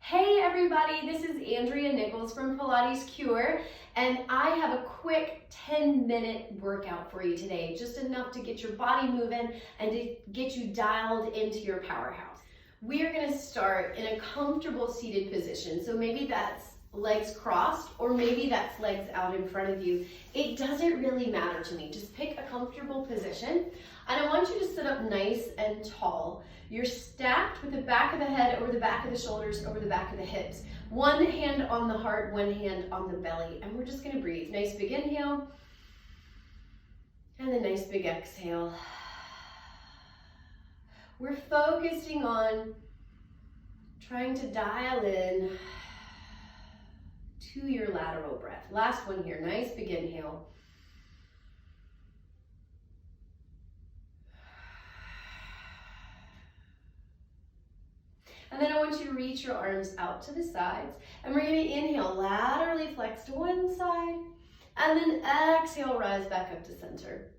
Hey everybody, this is Andrea Nichols from Pilates Cure, and I have a quick 10-minute workout for you today, just enough to get your body moving and to get you dialed into your powerhouse. We are going to start in a comfortable seated position, so maybe that's legs crossed or maybe that's legs out in front of you. It doesn't really matter to me. Just pick a comfortable position, and I want you to sit up nice and tall. You're stacked with the back of the head over the back of the shoulders, over the back of the hips. One hand on the heart, one hand on the belly, and we're just going to breathe. Nice big inhale, and a nice big exhale. We're focusing on trying to dial in to your lateral breath. Last one here, nice big inhale. And then I want you to reach your arms out to the sides. And we're going to inhale, laterally flex to one side. And then exhale, rise back up to center.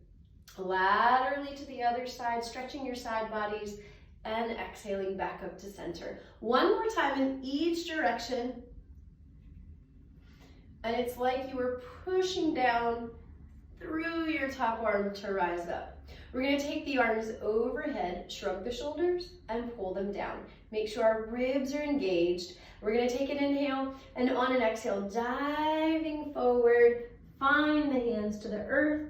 Laterally to the other side, stretching your side bodies. And exhaling back up to center. One more time in each direction. And it's like you were pushing down through your top arm to rise up. We're going to take the arms overhead, shrug the shoulders, and pull them down. Make sure our ribs are engaged. We're going to take an inhale, and on an exhale, diving forward, find the hands to the earth.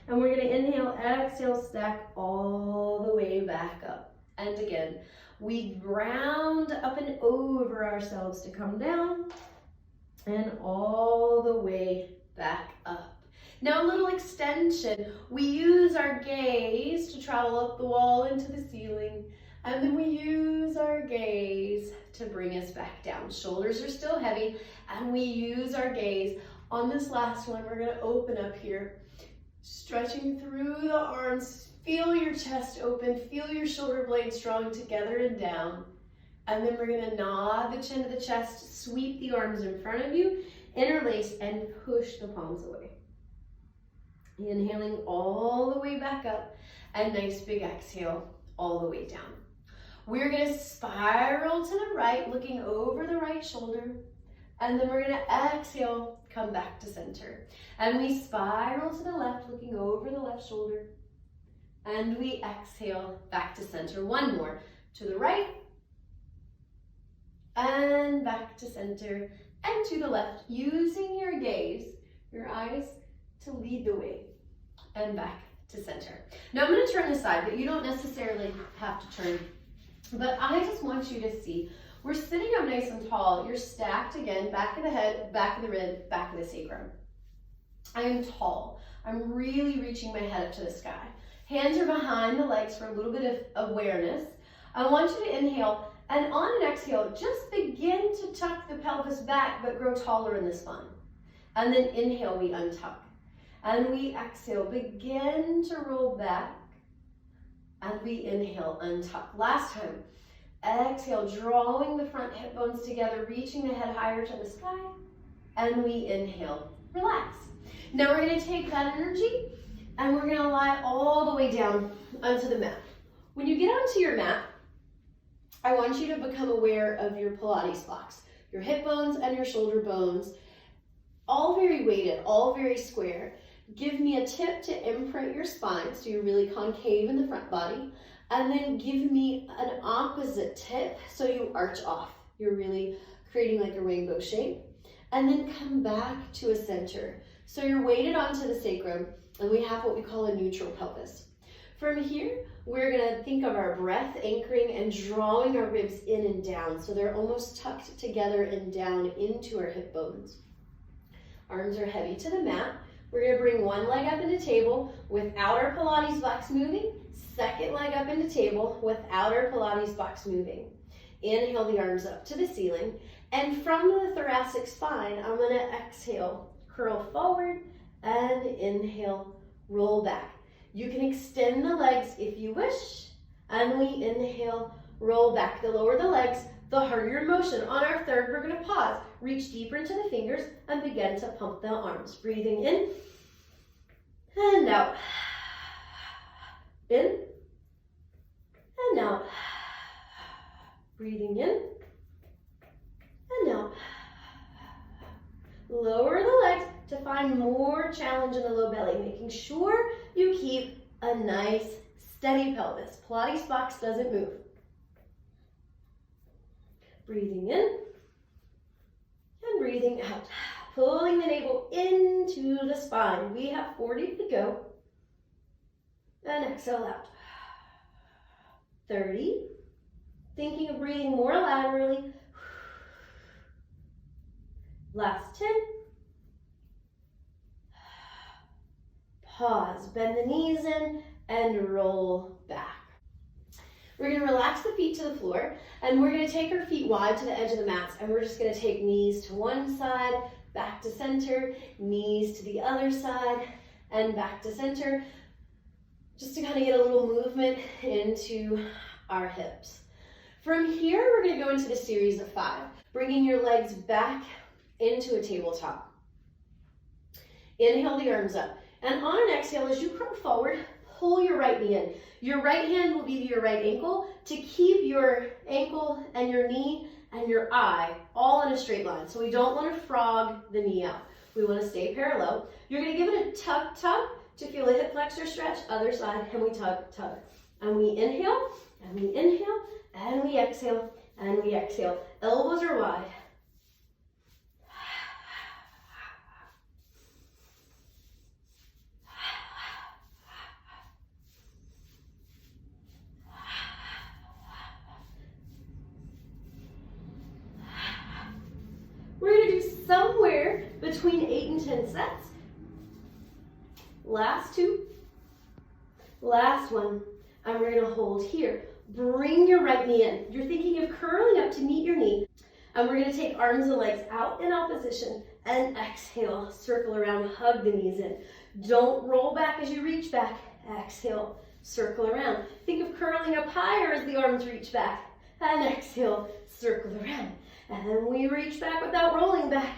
And we're going to inhale, exhale, stack all the way back up. And again, we round up and over ourselves to come down, and all the way back up. Now a little extension. We use our gaze to travel up the wall into the ceiling, and then we use our gaze to bring us back down. Shoulders are still heavy, and we use our gaze. On this last one, we're gonna open up here, stretching through the arms. Feel your chest open, feel your shoulder blades drawing together and down. And then we're gonna nod the chin to the chest, sweep the arms in front of you, interlace, and push the palms away. Inhaling all the way back up, and nice big exhale all the way down. We're gonna spiral to the right, looking over the right shoulder, and then we're gonna exhale, come back to center. And we spiral to the left, looking over the left shoulder, and we exhale back to center. One more, to the right, and back to center, and to the left, using your gaze, your eyes, to lead the way, and back to center. Now I'm going to turn this side, but you don't necessarily have to turn. But I just want you to see, we're sitting up nice and tall. You're stacked again, back of the head, back of the rib, back of the sacrum. I am tall. I'm really reaching my head up to the sky. Hands are behind the legs for a little bit of awareness. I want you to inhale, and on an exhale, just begin to tuck the pelvis back, but grow taller in the spine. And then inhale, we untuck. And we exhale, begin to roll back. And we inhale, untuck. Last time, exhale, drawing the front hip bones together, reaching the head higher to the sky. And we inhale, relax. Now we're gonna take that energy and we're gonna lie all the way down onto the mat. When you get onto your mat, I want you to become aware of your Pilates blocks, your hip bones and your shoulder bones, all very weighted, all very square. Give me a tip to imprint your spine so you're really concave in the front body, and then give me an opposite tip so you arch off. You're really creating like a rainbow shape, and then come back to a center. So you're weighted onto the sacrum, and we have what we call a neutral pelvis. From here, we're gonna think of our breath anchoring and drawing our ribs in and down so they're almost tucked together and down into our hip bones. Arms are heavy to the mat. We're gonna bring one leg up into table without our Pilates blocks moving. Second leg up into table without our Pilates blocks moving. Inhale the arms up to the ceiling. And from the thoracic spine, I'm gonna exhale, curl forward, and inhale, roll back. You can extend the legs if you wish, and we inhale, roll back. The lower the legs, the harder your motion. On our third, we're gonna pause, reach deeper into the fingers, and begin to pump the arms. Breathing in, and out. In, and out. Breathing in, Lower the legs to find more challenge in the low belly, making sure you keep a nice steady pelvis. Pilates box doesn't move. Breathing in and breathing out. Pulling the navel into the spine. We have 40 to go. And exhale out. 30. Thinking of breathing more laterally. Last 10. Pause. Bend the knees in and roll back. We're going to relax the feet to the floor, and we're going to take our feet wide to the edge of the mats, and we're just going to take knees to one side, back to center, knees to the other side, and back to center, just to kind of get a little movement into our hips. From here, we're going to go into the series of 5, bringing your legs back into a tabletop. Inhale the arms up, and on an exhale, as you curl forward, pull your right knee in. Your right hand will be to your right ankle to keep your ankle and your knee and your eye all in a straight line. So we don't want to frog the knee out. We want to stay parallel. You're going to give it a tug, tug to feel a hip flexor stretch. Other side, and we tug, tug. And we inhale, and we inhale, and we exhale, and we exhale. Elbows are wide. We're going to do somewhere between 8 and 10 sets. Last 2. Last 1. And we're going to hold here. Bring your right knee in. You're thinking of curling up to meet your knee. And we're going to take arms and legs out in opposition. And exhale. Circle around. Hug the knees in. Don't roll back as you reach back. Exhale. Circle around. Think of curling up higher as the arms reach back. And exhale. Circle around. And then we reach back without rolling back.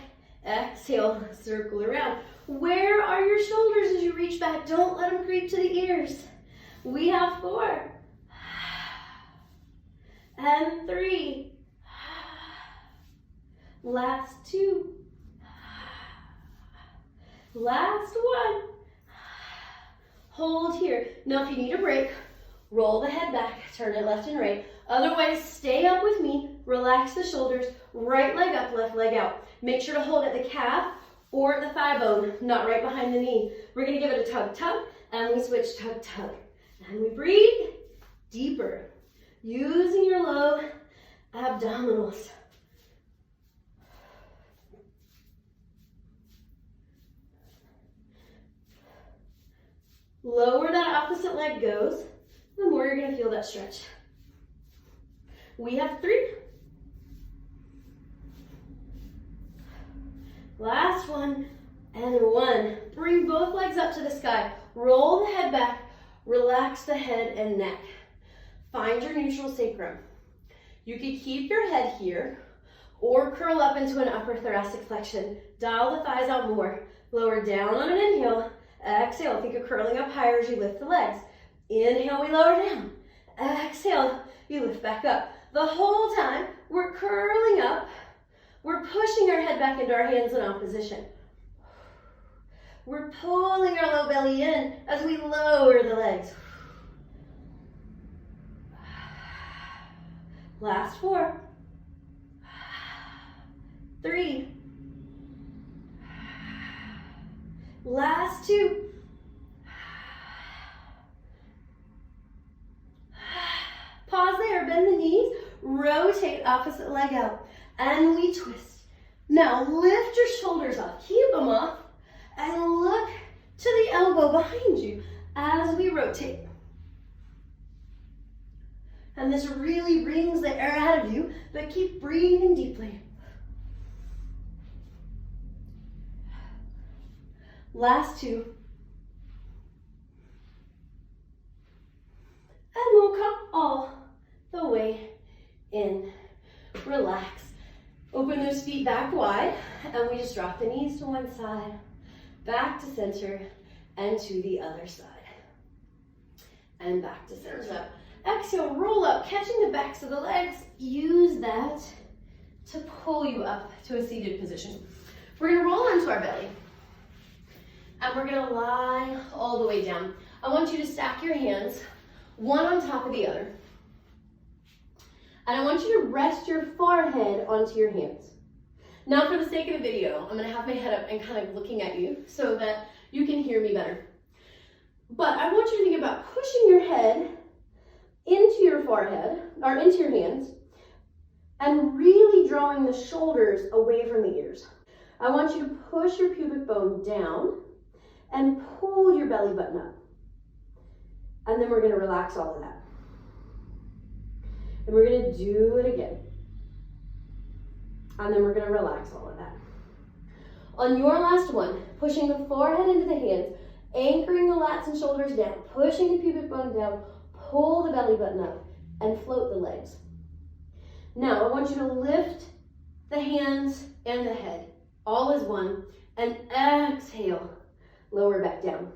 Exhale, circle around. Where are your shoulders as you reach back? Don't let them creep to the ears. We have 4. And 3. Last 2. Last 1. Hold here. Now if you need a break, roll the head back, turn it left and right. Otherwise, stay up with me, relax the shoulders, right leg up, left leg out. Make sure to hold at the calf or at the thigh bone, not right behind the knee. We're gonna give it a tug, tug, and we switch tug, tug. And we breathe deeper, using your low abdominals. Lower that opposite leg goes, the more you're gonna feel that stretch. We have 3. Last 1 and 1. Bring both legs up to the sky. Roll the head back. Relax the head and neck. Find your neutral sacrum. You could keep your head here or curl up into an upper thoracic flexion. Dial the thighs out more. Lower down on an inhale. Exhale. Think of curling up higher as you lift the legs. Inhale, we lower down. Exhale, you lift back up. The whole time, we're curling up. We're pushing our head back into our hands in opposition. We're pulling our low belly in as we lower the legs. Last 4. 3. Last 2. Pause there, bend the knees, rotate opposite leg out, and we twist. Now lift your shoulders up, keep them up, and look to the elbow behind you as we rotate. And this really wrings the air out of you, but keep breathing deeply. Last 2. And we'll come all the way in. Relax. Open those feet back wide, and we just drop the knees to one side, back to center, and to the other side. And back to center. Exhale, roll up, catching the backs of the legs. Use that to pull you up to a seated position. We're gonna roll onto our belly. And we're gonna lie all the way down. I want you to stack your hands, one on top of the other. And I want you to rest your forehead onto your hands. Now for the sake of the video, I'm gonna have my head up and kind of looking at you so that you can hear me better. But I want you to think about pushing your head into your forehead, or into your hands, and really drawing the shoulders away from the ears. I want you to push your pubic bone down and pull your belly button up. And then we're gonna relax all of that. And we're gonna do it again. And then we're gonna relax all of that. On your last one, pushing the forehead into the hands, anchoring the lats and shoulders down, pushing the pubic bone down, pull the belly button up, and float the legs. Now, I want you to lift the hands and the head, all as one, and exhale, lower back down.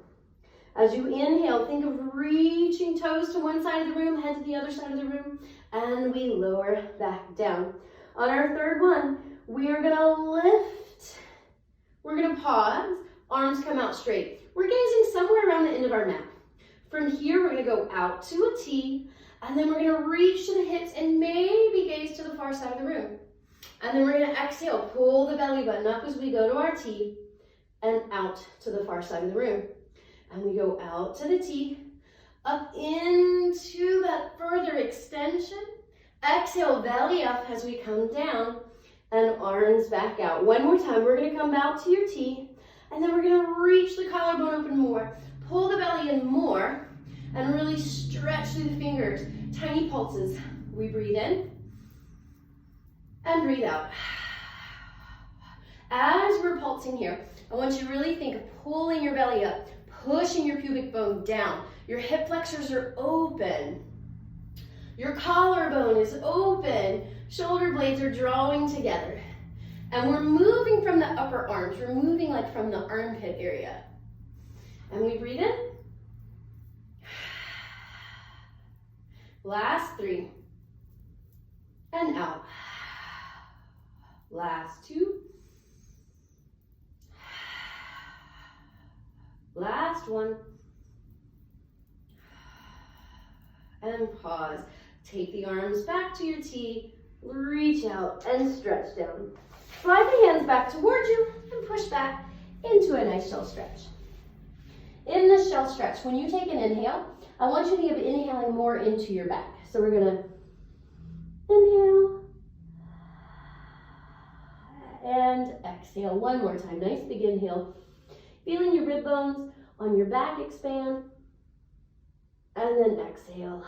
As you inhale, think of reaching toes to one side of the room, head to the other side of the room, and we lower back down. On our third one, we are gonna lift. We're gonna pause, arms come out straight. We're gazing somewhere around the end of our mat. From here, we're gonna go out to a T, and then we're gonna reach to the hips and maybe gaze to the far side of the room. And then we're gonna exhale, pull the belly button up as we go to our T, and out to the far side of the room. And we go out to the T, up into that further extension. Exhale, belly up as we come down, and arms back out. One more time, we're gonna come out to your T, and then we're gonna reach the collarbone open more, pull the belly in more, and really stretch through the fingers. Tiny pulses. We breathe in, and breathe out. As we're pulsing here, I want you to really think of pulling your belly up, pushing your pubic bone down. Your hip flexors are open. Your collarbone is open. Shoulder blades are drawing together. And we're moving from the upper arms. We're moving like from the armpit area. And we breathe in. Last 3. And out. Last 2. Last 1. And pause. Take the arms back to your T, reach out and stretch down. Slide the hands back towards you and push back into a nice shell stretch. In this shell stretch, when you take an inhale, I want you to give inhaling more into your back. So we're gonna inhale and exhale. One more time, nice big inhale. Feeling your rib bones on your back expand, and then exhale.